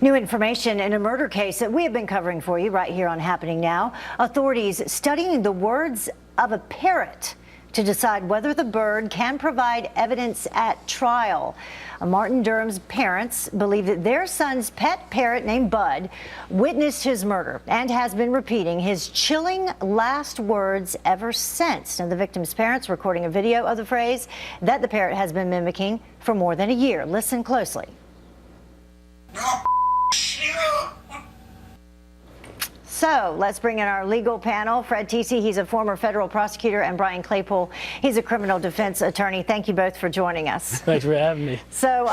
New information in a murder case that we have been covering for you right here on Happening Now. Authorities studying the words of a parrot to decide whether the bird can provide evidence at trial. Martin Durham's parents believe that their son's pet parrot named Bud witnessed his murder and has been repeating his chilling last words ever since. And the victim's parents recording a video of the phrase that the parrot has been mimicking for more than a year. Listen closely. So let's bring in our legal panel. Fred Teesey, he's a former federal prosecutor, and Brian Claypool, he's a criminal defense attorney. Thank you both for joining us. Thanks for having me. So,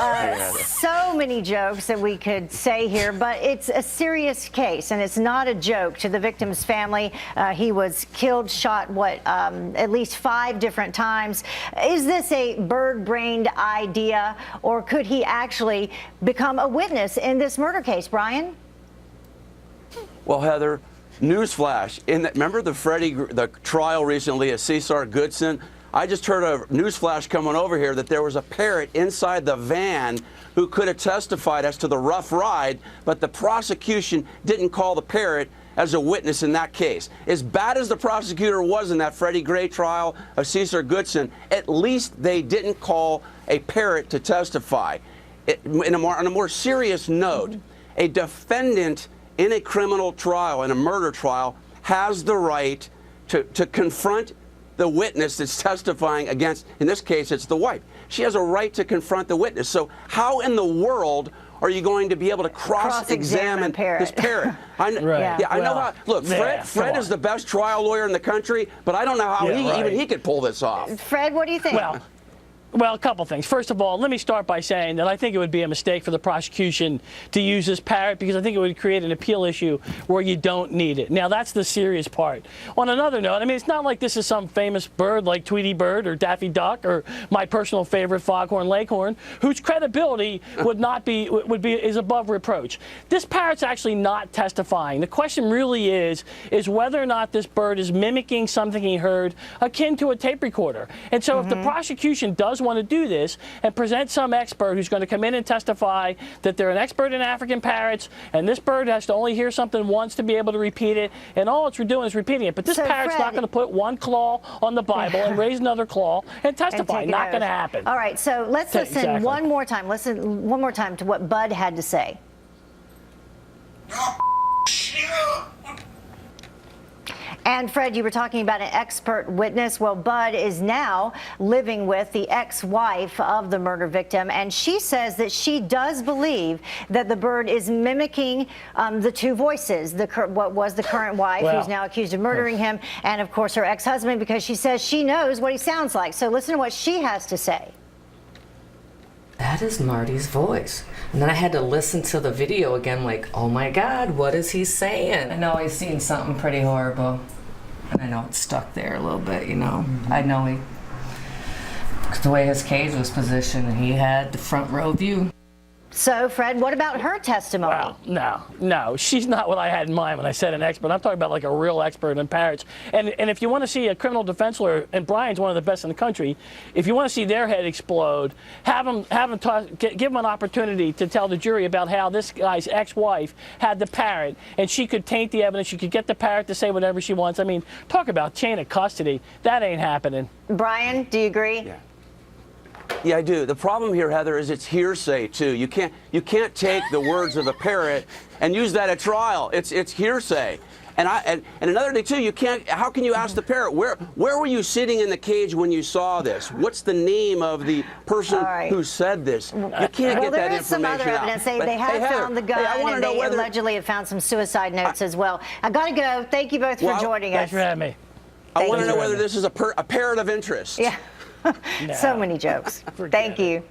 so many jokes that we could say here, but it's a serious case, and it's not a joke to the victim's family. He was killed, shot, at least 5 different times. Is this a bird-brained idea, or could he actually become a witness in this murder case, Brian? Well, Heather, newsflash. Remember the trial recently of Cesar Goodson? I just heard a newsflash coming over here that there was a parrot inside the van who could have testified as to the rough ride, but the prosecution didn't call the parrot as a witness in that case. As bad as the prosecutor was in that Freddie Gray trial of Cesar Goodson, at least they didn't call a parrot to testify. On a more serious note, a defendant in a criminal trial, in a murder trial, has the right to confront the witness that's testifying against, in this case, it's the wife. She has a right to confront the witness. So how in the world are you going to be able to cross-examine this parrot? I know how. Look, Fred is the best trial lawyer in the country, but I don't know how even he could pull this off. Fred, what do you think? Well, a couple things. First of all, let me start by saying that I think it would be a mistake for the prosecution to use this parrot because I think it would create an appeal issue where you don't need it. Now, that's the serious part. On another note, I mean, it's not like this is some famous bird like Tweety Bird or Daffy Duck or my personal favorite Foghorn Leghorn, whose credibility is above reproach. This parrot's actually not testifying. The question really is whether or not this bird is mimicking something he heard akin to a tape recorder. And so if the prosecution does want to do this and present some expert who's going to come in and testify that they're an expert in African parrots and this bird has to only hear something once to be able to repeat it, and all it's doing is repeating it. But this parrot's not going to put one claw on the Bible and raise another claw and testify. Not going to happen. All right, so let's listen one more time. Listen one more time to what Bud had to say. And Fred, you were talking about an expert witness. Well, Bud is now living with the ex-wife of the murder victim, and she says that she does believe that the bird is mimicking the 2 voices, what was the current wife, who's now accused of murdering him, and of course her ex-husband, because she says she knows what he sounds like. So listen to what she has to say. That is Marty's voice. And then I had to listen to the video again, like, oh my God, what is he saying? I know he's seen something pretty horrible. And I know it's stuck there a little bit, you know. I know the way his cage was positioned, he had the front row view. So, Fred, what about her testimony? Well, no, she's not what I had in mind when I said an expert. I'm talking about like a real expert in parrots. And if you want to see a criminal defense lawyer, and Brian's one of the best in the country, if you want to see their head explode, give them an opportunity to tell the jury about how this guy's ex-wife had the parrot, and she could taint the evidence. She could get the parrot to say whatever she wants. I mean, talk about chain of custody. That ain't happening. Brian, do you agree? Yeah. Yeah, I do. The problem here, Heather, is it's hearsay too. You can't take the words of a parrot and use that at trial. It's hearsay. And another thing too, you can't. How can you ask the parrot where were you sitting in the cage when you saw this? What's the name of the person who said this? You can't get that information out. There is some other evidence. They have found the gun, and they allegedly have found some suicide notes as well. I gotta go. Thank you both for joining us. Thanks for having me. I want to know whether this is a parrot of interest. Yeah. So many jokes. Thank you.